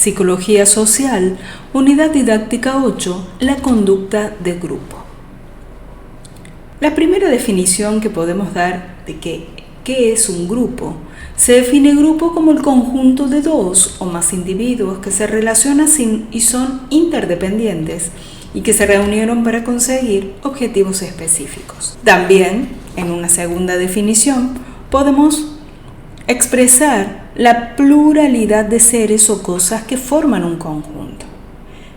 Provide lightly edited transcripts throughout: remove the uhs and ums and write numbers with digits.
Psicología Social, Unidad Didáctica 8, la conducta de grupo. La primera definición que podemos dar de qué es un grupo, se define grupo como el conjunto de dos o más individuos que se relacionan y son interdependientes y que se reunieron para conseguir objetivos específicos. También, en una segunda definición, podemos expresar la pluralidad de seres o cosas que forman un conjunto.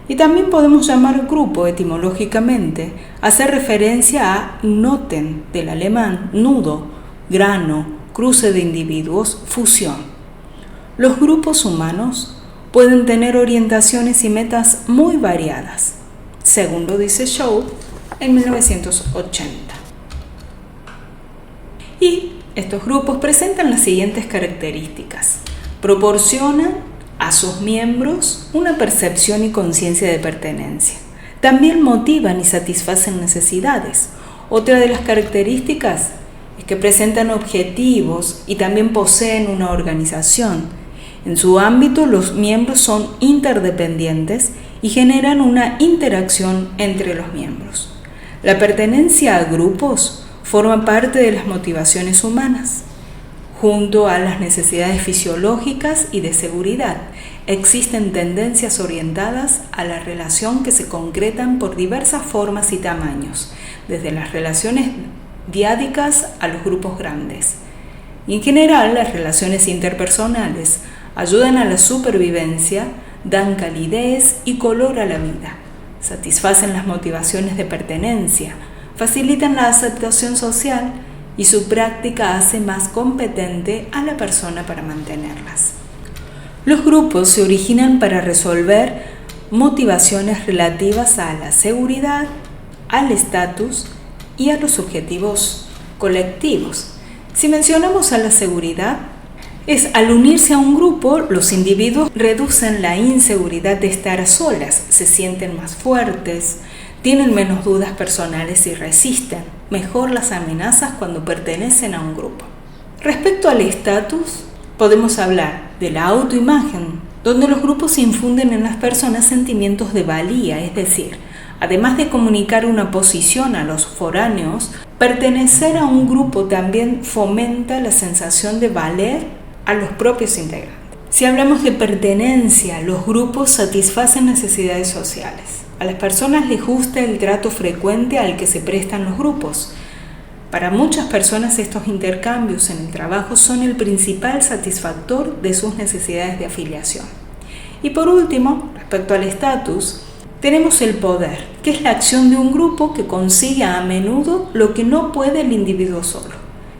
Y también podemos llamar grupo etimológicamente, hacer referencia a Knoten, del alemán nudo, grano, cruce de individuos, fusión. Los grupos humanos pueden tener orientaciones y metas muy variadas, según lo dice Shaw en 1980. Y estos grupos presentan las siguientes características. Proporcionan a sus miembros una percepción y conciencia de pertenencia. También motivan y satisfacen necesidades. Otra de las características es que presentan objetivos y también poseen una organización. En su ámbito, los miembros son interdependientes y generan una interacción entre los miembros. La pertenencia a grupos forma parte de las motivaciones humanas. Junto a las necesidades fisiológicas y de seguridad, existen tendencias orientadas a la relación que se concretan por diversas formas y tamaños, desde las relaciones diádicas a los grupos grandes. Y en general, las relaciones interpersonales ayudan a la supervivencia, dan calidez y color a la vida, satisfacen las motivaciones de pertenencia, facilitan la aceptación social y su práctica hace más competente a la persona para mantenerlas. Los grupos se originan para resolver motivaciones relativas a la seguridad, al estatus y a los objetivos colectivos. Si mencionamos a la seguridad, al unirse a un grupo, los individuos reducen la inseguridad de estar a solas, se sienten más fuertes, tienen menos dudas personales y resisten mejor las amenazas cuando pertenecen a un grupo. Respecto al estatus, podemos hablar de la autoimagen, donde los grupos infunden en las personas sentimientos de valía, es decir, además de comunicar una posición a los foráneos, pertenecer a un grupo también fomenta la sensación de valer a los propios integrantes. Si hablamos de pertenencia, los grupos satisfacen necesidades sociales. A las personas les gusta el trato frecuente al que se prestan los grupos. Para muchas personas estos intercambios en el trabajo son el principal satisfactor de sus necesidades de afiliación. Y por último, respecto al estatus, tenemos el poder, que es la acción de un grupo que consigue a menudo lo que no puede el individuo solo.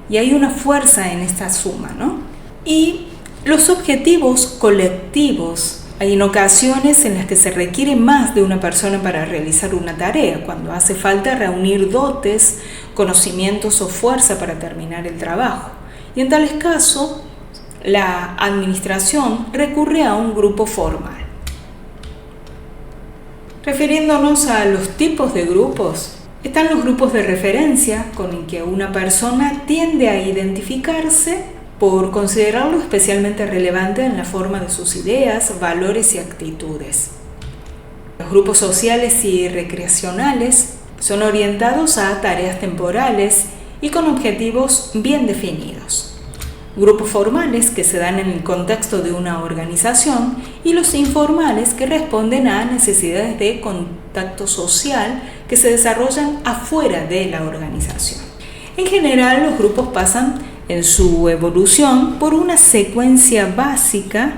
Y hay una fuerza en esta suma, ¿no? Y los objetivos colectivos. Hay en ocasiones en las que se requiere más de una persona para realizar una tarea, cuando hace falta reunir dotes, conocimientos o fuerza para terminar el trabajo. Y en tales casos, la administración recurre a un grupo formal. Refiriéndonos a los tipos de grupos, están los grupos de referencia, con el que una persona tiende a identificarse por considerarlo especialmente relevante en la forma de sus ideas, valores y actitudes. Los grupos sociales y recreacionales son orientados a tareas temporales y con objetivos bien definidos. Grupos formales que se dan en el contexto de una organización y los informales que responden a necesidades de contacto social que se desarrollan afuera de la organización. En general, los grupos pasan en su evolución por una secuencia básica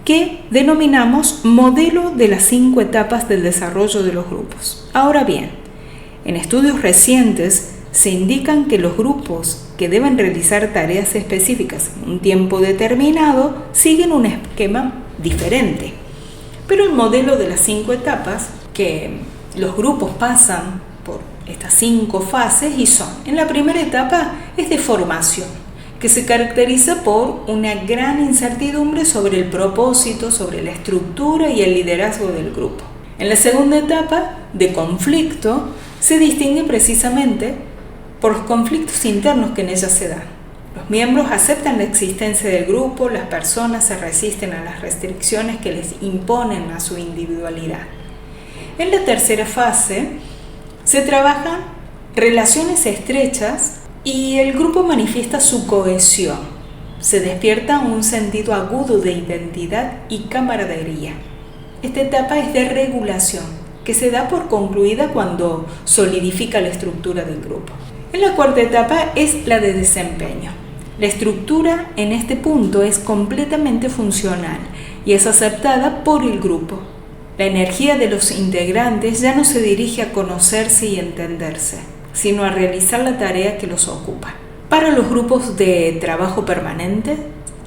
que denominamos modelo de las 5 etapas del desarrollo de los grupos. Ahora bien, en estudios recientes se indican que los grupos que deben realizar tareas específicas en un tiempo determinado siguen un esquema diferente. Pero el modelo de las 5 etapas, que los grupos pasan por estas 5 fases y son, en la primera etapa es de formación, que se caracteriza por una gran incertidumbre sobre el propósito, sobre la estructura y el liderazgo del grupo. En la segunda etapa, de conflicto, se distingue precisamente por los conflictos internos que en ella se dan. Los miembros aceptan la existencia del grupo, las personas se resisten a las restricciones que les imponen a su individualidad. En la tercera fase se trabajan relaciones estrechas y el grupo manifiesta su cohesión. Se despierta un sentido agudo de identidad y camaradería. Esta etapa es de regulación, que se da por concluida cuando solidifica la estructura del grupo. En la cuarta etapa es la de desempeño. La estructura en este punto es completamente funcional y es aceptada por el grupo. La energía de los integrantes ya no se dirige a conocerse y entenderse, sino a realizar la tarea que los ocupa. Para los grupos de trabajo permanente,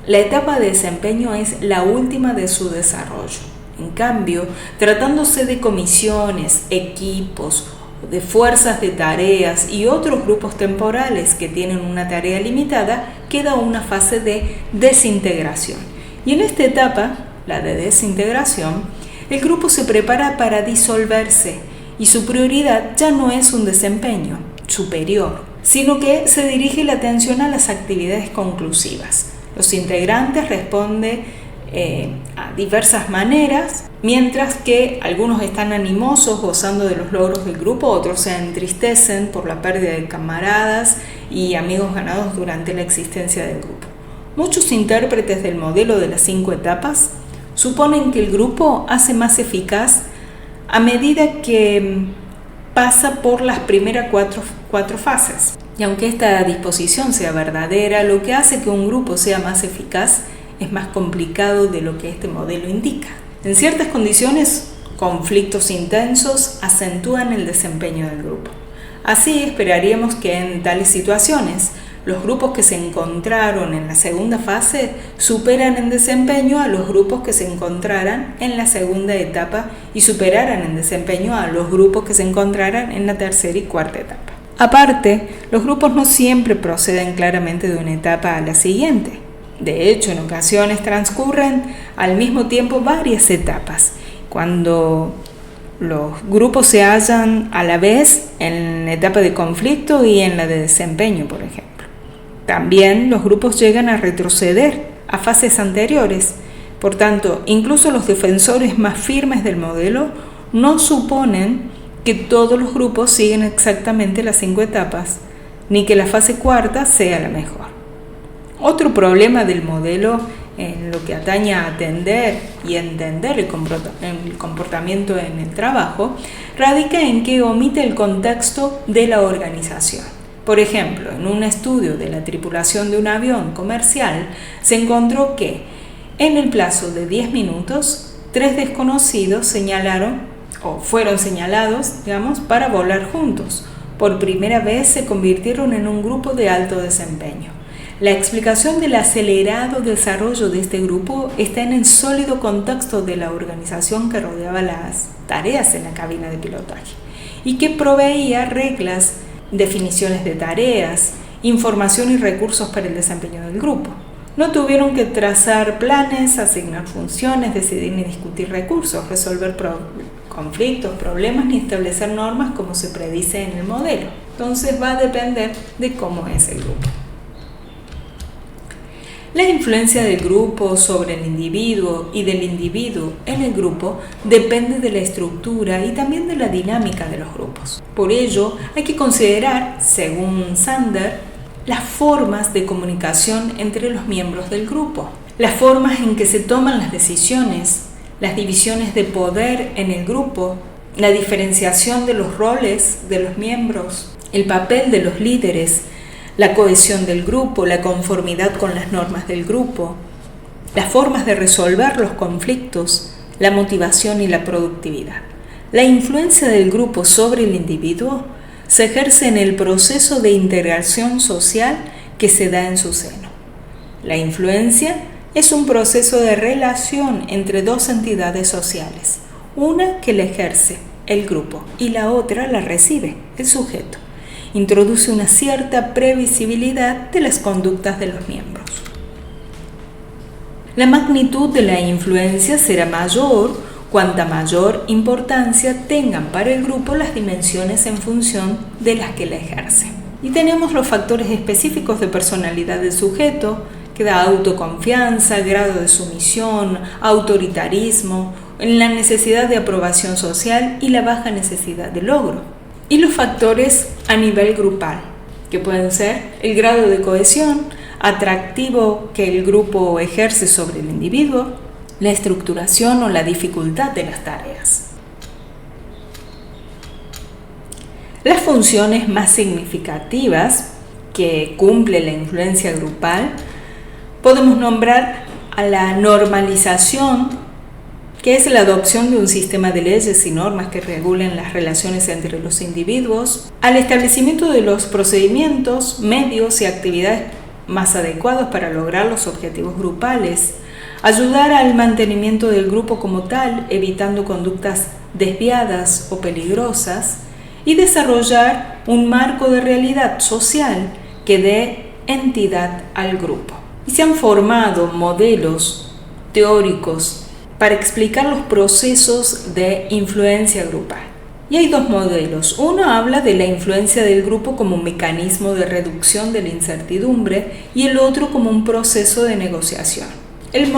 la etapa de desempeño es la última de su desarrollo. En cambio, tratándose de comisiones, equipos, de fuerzas de tareas y otros grupos temporales que tienen una tarea limitada, queda una fase de desintegración. Y en esta etapa, la de desintegración, el grupo se prepara para disolverse y su prioridad ya no es un desempeño superior, sino que se dirige la atención a las actividades conclusivas. Los integrantes responden a diversas maneras, mientras que algunos están animosos gozando de los logros del grupo, otros se entristecen por la pérdida de camaradas y amigos ganados durante la existencia del grupo. Muchos intérpretes del modelo de las 5 etapas suponen que el grupo hace más eficaz a medida que pasa por las primeras cuatro fases. Y aunque esta disposición sea verdadera, lo que hace que un grupo sea más eficaz es más complicado de lo que este modelo indica. En ciertas condiciones, conflictos intensos acentúan el desempeño del grupo. Así, esperaríamos que en tales situaciones, los grupos que se encontraron en la segunda fase superan en desempeño a los grupos que se encontraran en la segunda etapa y superaran en desempeño a los grupos que se encontraran en la tercera y cuarta etapa. Aparte, los grupos no siempre proceden claramente de una etapa a la siguiente. De hecho, en ocasiones transcurren al mismo tiempo varias etapas, cuando los grupos se hallan a la vez en la etapa de conflicto y en la de desempeño, por ejemplo. También los grupos llegan a retroceder a fases anteriores. Por tanto, incluso los defensores más firmes del modelo no suponen que todos los grupos siguen exactamente las 5 etapas, ni que la fase cuarta sea la mejor. Otro problema del modelo en lo que atañe a atender y entender el comportamiento en el trabajo radica en que omite el contexto de la organización. Por ejemplo, en un estudio de la tripulación de un avión comercial se encontró que en el plazo de 10 minutos 3 desconocidos fueron señalados, para volar juntos. Por primera vez se convirtieron en un grupo de alto desempeño. La explicación del acelerado desarrollo de este grupo está en el sólido contexto de la organización que rodeaba las tareas en la cabina de pilotaje y que proveía reglas, definiciones de tareas, información y recursos para el desempeño del grupo. No tuvieron que trazar planes, asignar funciones, decidir ni discutir recursos, resolver conflictos, problemas ni establecer normas como se predice en el modelo. Entonces va a depender de cómo es el grupo. La influencia del grupo sobre el individuo y del individuo en el grupo depende de la estructura y también de la dinámica de los grupos. Por ello, hay que considerar, según Sander, las formas de comunicación entre los miembros del grupo, las formas en que se toman las decisiones, las divisiones de poder en el grupo, la diferenciación de los roles de los miembros, el papel de los líderes, la cohesión del grupo, la conformidad con las normas del grupo, las formas de resolver los conflictos, la motivación y la productividad. La influencia del grupo sobre el individuo se ejerce en el proceso de integración social que se da en su seno. La influencia es un proceso de relación entre dos entidades sociales, una que la ejerce, el grupo, y la otra la recibe, el sujeto. Introduce una cierta previsibilidad de las conductas de los miembros. La magnitud de la influencia será mayor cuanta mayor importancia tengan para el grupo las dimensiones en función de las que la ejercen. Y tenemos los factores específicos de personalidad del sujeto, que da autoconfianza, grado de sumisión, autoritarismo, la necesidad de aprobación social y la baja necesidad de logro. Y los factores a nivel grupal, que pueden ser el grado de cohesión, atractivo que el grupo ejerce sobre el individuo, la estructuración o la dificultad de las tareas. Las funciones más significativas que cumple la influencia grupal podemos nombrar a la normalización, que es la adopción de un sistema de leyes y normas que regulen las relaciones entre los individuos, al establecimiento de los procedimientos, medios y actividades más adecuados para lograr los objetivos grupales, ayudar al mantenimiento del grupo como tal, evitando conductas desviadas o peligrosas, y desarrollar un marco de realidad social que dé entidad al grupo. Y se han formado modelos teóricos para explicar los procesos de influencia grupal. Y hay dos modelos. Uno habla de la influencia del grupo como un mecanismo de reducción de la incertidumbre y el otro como un proceso de negociación. El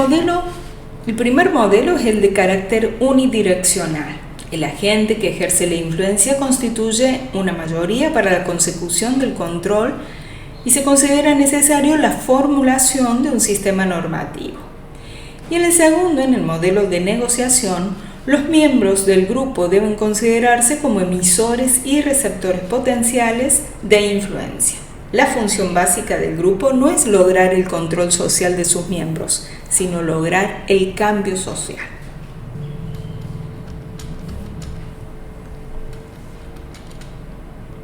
primer modelo es el de carácter unidireccional. El agente que ejerce la influencia constituye una mayoría para la consecución del control y se considera necesario la formulación de un sistema normativo. Y en el segundo, en el modelo de negociación, los miembros del grupo deben considerarse como emisores y receptores potenciales de influencia. La función básica del grupo no es lograr el control social de sus miembros, sino lograr el cambio social.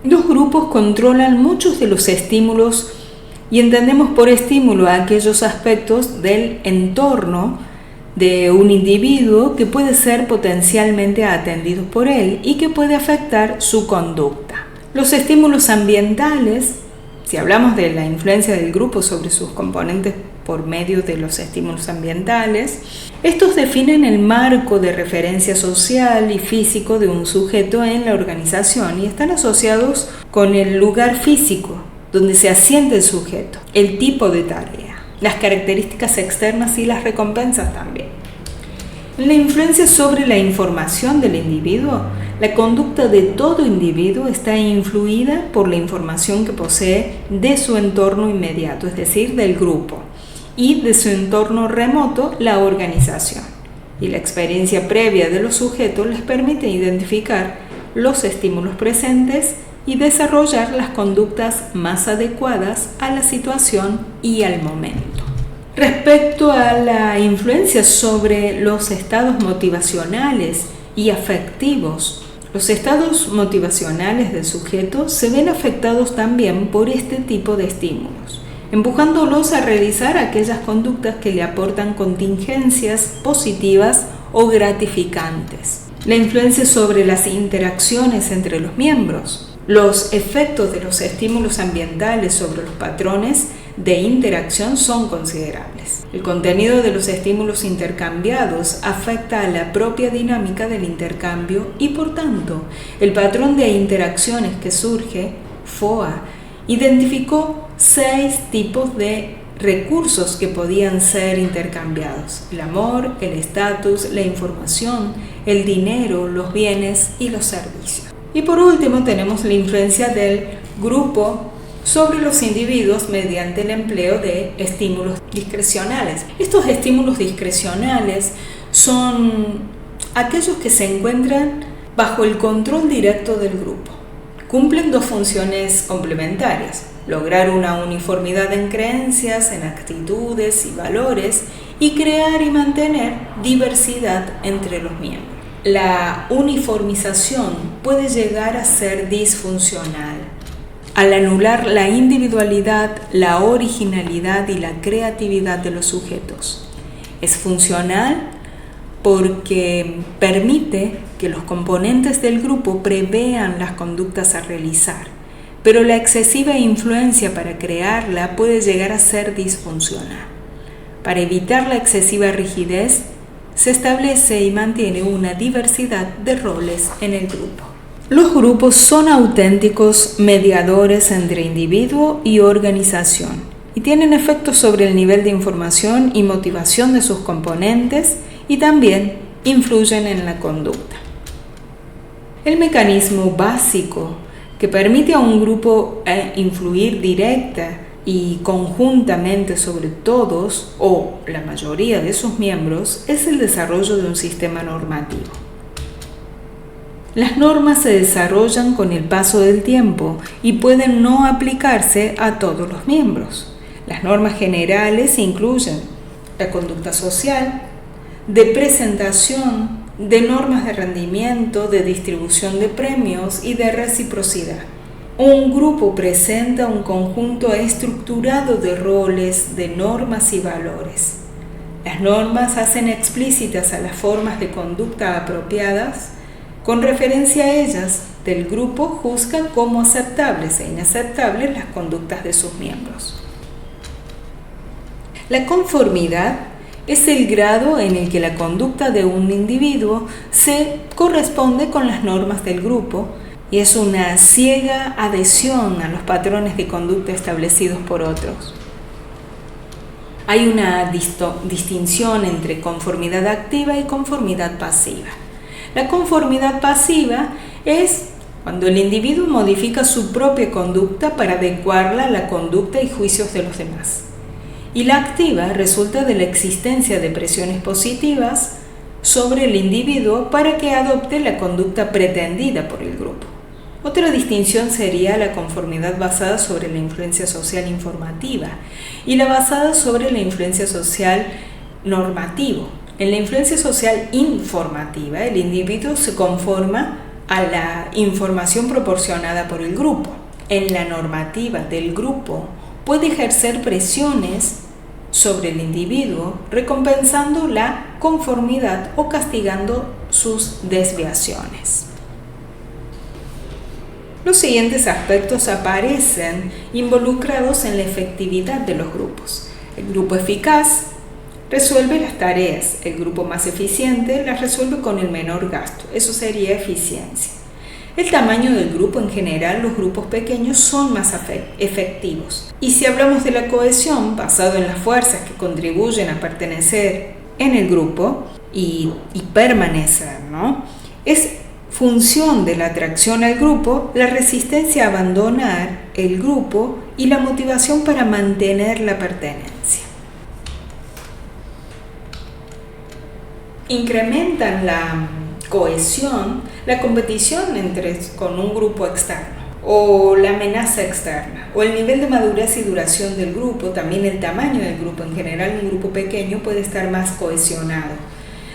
Los grupos controlan muchos de los estímulos y entendemos por estímulo a aquellos aspectos del entorno de un individuo que puede ser potencialmente atendido por él y que puede afectar su conducta. Los estímulos ambientales, si hablamos de la influencia del grupo sobre sus componentes por medio de los estímulos ambientales, estos definen el marco de referencia social y físico de un sujeto en la organización y están asociados con el lugar físico donde se asienta el sujeto, el tipo de tarea, las características externas y las recompensas también. En la influencia sobre la información del individuo, la conducta de todo individuo está influida por la información que posee de su entorno inmediato, es decir, del grupo, y de su entorno remoto, la organización. Y la experiencia previa de los sujetos les permite identificar los estímulos presentes y desarrollar las conductas más adecuadas a la situación y al momento. Respecto a la influencia sobre los estados motivacionales y afectivos, los estados motivacionales del sujeto se ven afectados también por este tipo de estímulos, empujándolos a realizar aquellas conductas que le aportan contingencias positivas o gratificantes. La influencia sobre las interacciones entre los miembros. Los efectos de los estímulos ambientales sobre los patrones de interacción son considerables. El contenido de los estímulos intercambiados afecta a la propia dinámica del intercambio y, por tanto, el patrón de interacciones que surge, FOA, identificó 6 tipos de recursos que podían ser intercambiados: el amor, el estatus, la información, el dinero, los bienes y los servicios. Y por último tenemos la influencia del grupo sobre los individuos mediante el empleo de estímulos discrecionales. Estos estímulos discrecionales son aquellos que se encuentran bajo el control directo del grupo. Cumplen 2 funciones complementarias: lograr una uniformidad en creencias, en actitudes y valores, y crear y mantener diversidad entre los miembros. La uniformización puede llegar a ser disfuncional al anular la individualidad, la originalidad y la creatividad de los sujetos. Es funcional porque permite que los componentes del grupo prevean las conductas a realizar, pero la excesiva influencia para crearla puede llegar a ser disfuncional. Para evitar la excesiva rigidez, se establece y mantiene una diversidad de roles en el grupo. Los grupos son auténticos mediadores entre individuo y organización y tienen efectos sobre el nivel de información y motivación de sus componentes y también influyen en la conducta. El mecanismo básico que permite a un grupo influir directa y conjuntamente sobre todos o la mayoría de sus miembros es el desarrollo de un sistema normativo. Las normas se desarrollan con el paso del tiempo y pueden no aplicarse a todos los miembros. Las normas generales incluyen la conducta social, de presentación, de normas de rendimiento, de distribución de premios y de reciprocidad. Un grupo presenta un conjunto estructurado de roles, de normas y valores. Las normas hacen explícitas a las formas de conducta apropiadas. Con referencia a ellas, del grupo juzga como aceptables e inaceptables las conductas de sus miembros. La conformidad es el grado en el que la conducta de un individuo se corresponde con las normas del grupo y es una ciega adhesión a los patrones de conducta establecidos por otros. Hay una distinción entre conformidad activa y conformidad pasiva. La conformidad pasiva es cuando el individuo modifica su propia conducta para adecuarla a la conducta y juicios de los demás. Y la activa resulta de la existencia de presiones positivas sobre el individuo para que adopte la conducta pretendida por el grupo. Otra distinción sería la conformidad basada sobre la influencia social informativa y la basada sobre la influencia social normativo. En la influencia social informativa, el individuo se conforma a la información proporcionada por el grupo. En la normativa del grupo puede ejercer presiones sobre el individuo, recompensando la conformidad o castigando sus desviaciones. Los siguientes aspectos aparecen involucrados en la efectividad de los grupos. El grupo eficaz resuelve las tareas, el grupo más eficiente las resuelve con el menor gasto, eso sería eficiencia. El tamaño del grupo en general, los grupos pequeños son más efectivos. Y si hablamos de la cohesión, basado en las fuerzas que contribuyen a pertenecer en el grupo y permanecer, ¿no? Es función de la atracción al grupo, la resistencia a abandonar el grupo y la motivación para mantener la pertenencia. Incrementan la cohesión, la competición con un grupo externo o la amenaza externa o el nivel de madurez y duración del grupo, también el tamaño del grupo. En general, un grupo pequeño puede estar más cohesionado.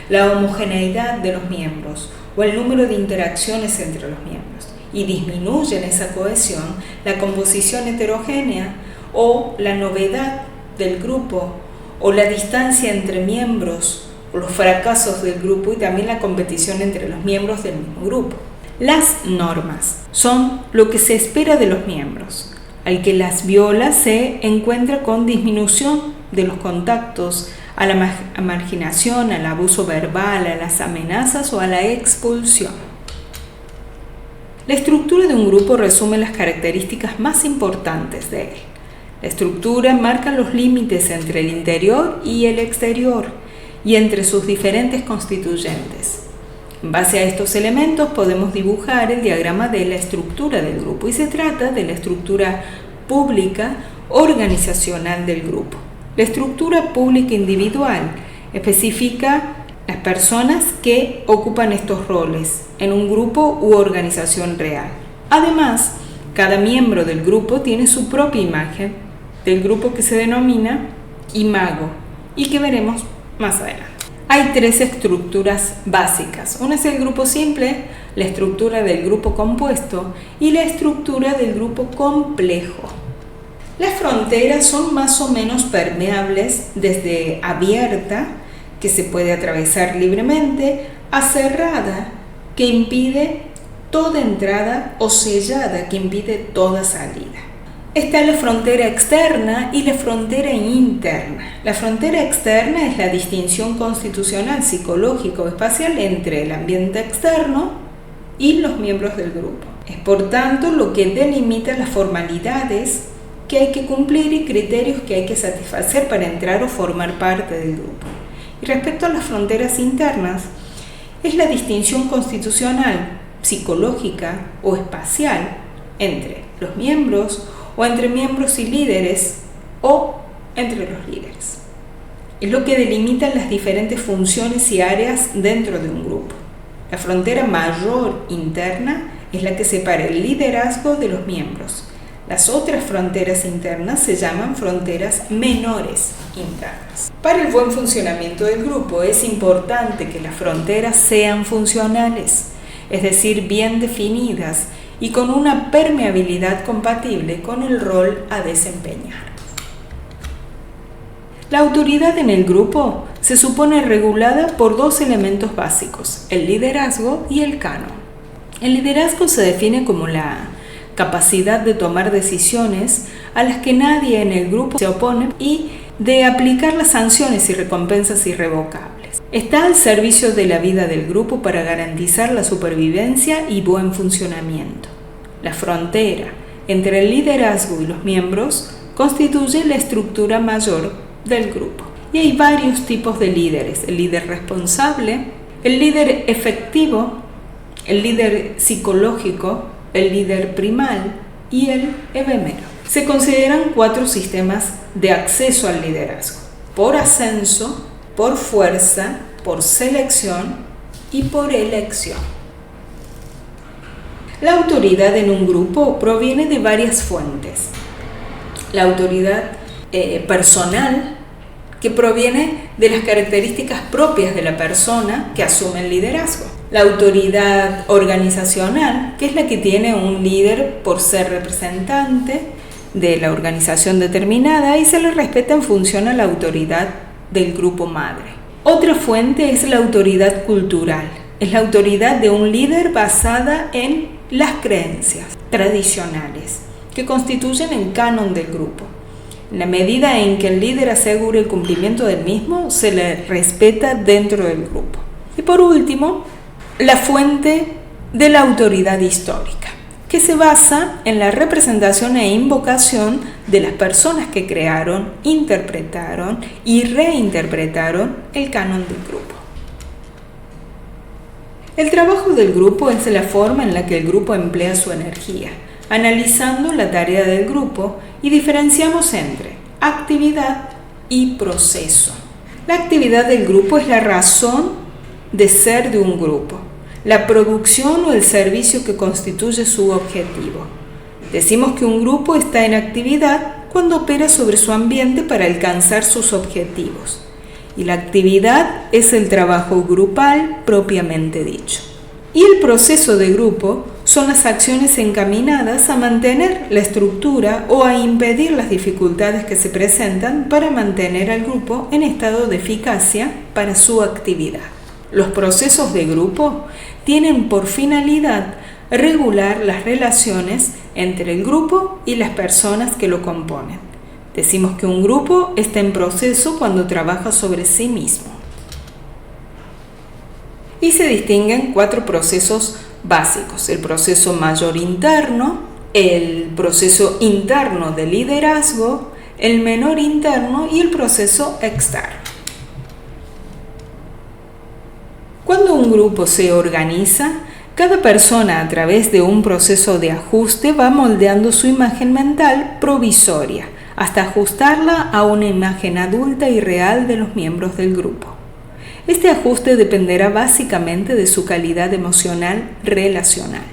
La homogeneidad de los miembros o el número de interacciones entre los miembros y disminuyen esa cohesión, la composición heterogénea o la novedad del grupo o la distancia entre miembros o los fracasos del grupo y también la competición entre los miembros del mismo grupo. Las normas son lo que se espera de los miembros. Al que las viola se encuentra con disminución de los contactos, a la marginación, al abuso verbal, a las amenazas o a la expulsión. La estructura de un grupo resume las características más importantes de él. La estructura marca los límites entre el interior y el exterior y entre sus diferentes constituyentes. En base a estos elementos podemos dibujar el diagrama de la estructura del grupo y se trata de la estructura pública organizacional del grupo. La estructura pública individual especifica las personas que ocupan estos roles en un grupo u organización real. Además, cada miembro del grupo tiene su propia imagen del grupo que se denomina imago y que veremos más adelante. Hay tres estructuras básicas. Una es el grupo simple, la estructura del grupo compuesto y la estructura del grupo complejo. Las fronteras son más o menos permeables desde abierta, que se puede atravesar libremente, a cerrada, que impide toda entrada, o sellada, que impide toda salida. Está la frontera externa y la frontera interna. La frontera externa es la distinción constitucional, psicológica o espacial entre el ambiente externo y los miembros del grupo. Es por tanto lo que delimita las formalidades que hay que cumplir y criterios que hay que satisfacer para entrar o formar parte del grupo. Y respecto a las fronteras internas, es la distinción constitucional, psicológica o espacial entre los miembros o entre miembros y líderes o entre los líderes. Es lo que delimita las diferentes funciones y áreas dentro de un grupo. La frontera mayor interna es la que separa el liderazgo de los miembros. Las otras fronteras internas se llaman fronteras menores internas. Para el buen funcionamiento del grupo es importante que las fronteras sean funcionales, es decir, bien definidas y con una permeabilidad compatible con el rol a desempeñar. La autoridad en el grupo se supone regulada por dos elementos básicos, el liderazgo y el canon. El liderazgo se define como la capacidad de tomar decisiones a las que nadie en el grupo se opone y de aplicar las sanciones y recompensas irrevocables. Está al servicio de la vida del grupo para garantizar la supervivencia y buen funcionamiento. La frontera entre el liderazgo y los miembros constituye la estructura mayor del grupo. Y hay varios tipos de líderes: el líder responsable, el líder efectivo, el líder psicológico, el líder primal y el efemero. Se consideran 4 sistemas de acceso al liderazgo: por ascenso, por fuerza, por selección y por elección. La autoridad en un grupo proviene de varias fuentes. La autoridad personal, que proviene de las características propias de la persona que asume el liderazgo. La autoridad organizacional, que es la que tiene un líder por ser representante de la organización determinada y se le respeta en función a la autoridad del grupo madre. Otra fuente es la autoridad cultural. Es la autoridad de un líder basada en las creencias tradicionales que constituyen el canon del grupo. En la medida en que el líder asegure el cumplimiento del mismo, se le respeta dentro del grupo. Y por último, la fuente de la autoridad histórica, que se basa en la representación e invocación de las personas que crearon, interpretaron y reinterpretaron el canon del grupo. El trabajo del grupo es la forma en la que el grupo emplea su energía, analizando la tarea del grupo, y diferenciamos entre actividad y proceso. La actividad del grupo es la razón de ser de un grupo, la producción o el servicio que constituye su objetivo. Decimos que un grupo está en actividad cuando opera sobre su ambiente para alcanzar sus objetivos, y la actividad es el trabajo grupal propiamente dicho. Y el proceso de grupo son las acciones encaminadas a mantener la estructura o a impedir las dificultades que se presentan para mantener al grupo en estado de eficacia para su actividad. Los procesos de grupo tienen por finalidad regular las relaciones entre el grupo y las personas que lo componen. Decimos que un grupo está en proceso cuando trabaja sobre sí mismo. Y se distinguen 4 procesos básicos: el proceso mayor interno, el proceso interno de liderazgo, el menor interno y el proceso externo. Cuando un grupo se organiza, cada persona a través de un proceso de ajuste va moldeando su imagen mental provisoria hasta ajustarla a una imagen adulta y real de los miembros del grupo. Este ajuste dependerá básicamente de su calidad emocional relacional,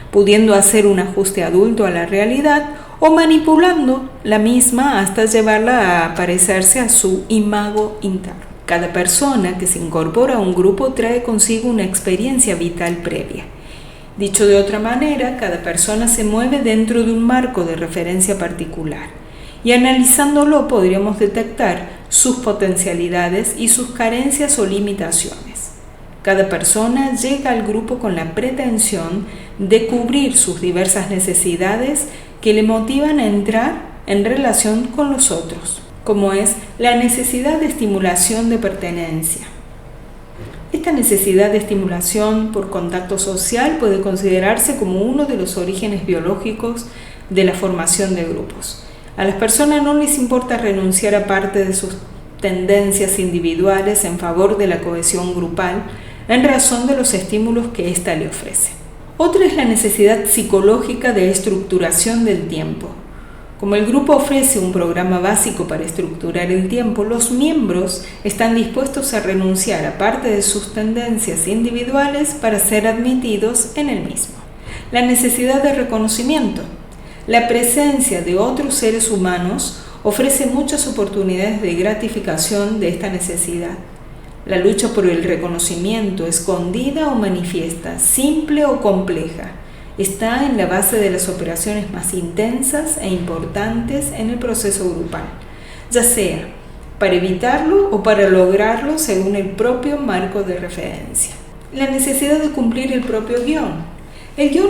pudiendo hacer un ajuste adulto a la realidad o manipulando la misma hasta llevarla a parecerse a su imago interno. Cada persona que se incorpora a un grupo trae consigo una experiencia vital previa. Dicho de otra manera, cada persona se mueve dentro de un marco de referencia particular, y analizándolo podríamos detectar sus potencialidades y sus carencias o limitaciones. Cada persona llega al grupo con la pretensión de cubrir sus diversas necesidades que le motivan a entrar en relación con los otros, como es la necesidad de estimulación de pertenencia, Esta necesidad de estimulación por contacto social puede considerarse como uno de los orígenes biológicos de la formación de grupos. A las personas no les importa renunciar a parte de sus tendencias individuales en favor de la cohesión grupal en razón de los estímulos que ésta le ofrece. Otra es la necesidad psicológica de estructuración del tiempo. Como el grupo ofrece un programa básico para estructurar el tiempo, los miembros están dispuestos a renunciar a parte de sus tendencias individuales para ser admitidos en el mismo. La necesidad de reconocimiento. La presencia de otros seres humanos ofrece muchas oportunidades de gratificación de esta necesidad. La lucha por el reconocimiento, escondida o manifiesta, simple o compleja, está en la base de las operaciones más intensas e importantes en el proceso grupal, ya sea para evitarlo o para lograrlo según el propio marco de referencia. La necesidad de cumplir el propio guión. El guión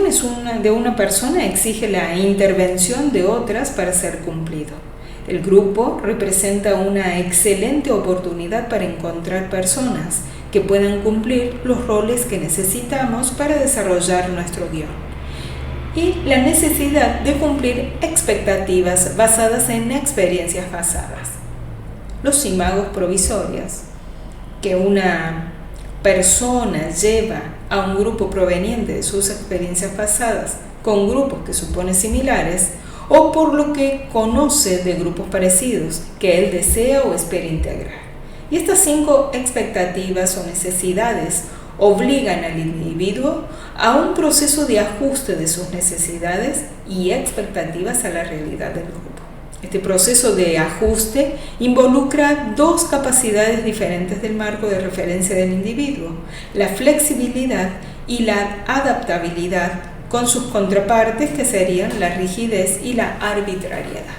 de una persona exige la intervención de otras para ser cumplido. El grupo representa una excelente oportunidad para encontrar personas que puedan cumplir los roles que necesitamos para desarrollar nuestro guión. Y la necesidad de cumplir expectativas basadas en experiencias pasadas. Los imagos provisorios que una persona lleva a un grupo proveniente de sus experiencias pasadas con grupos que supone similares o por lo que conoce de grupos parecidos que él desea o espera integrar. Y estas 5 expectativas o necesidades obligan al individuo a un proceso de ajuste de sus necesidades y expectativas a la realidad del grupo. Este proceso de ajuste involucra 2 capacidades diferentes del marco de referencia del individuo: la flexibilidad y la adaptabilidad, con sus contrapartes que serían la rigidez y la arbitrariedad.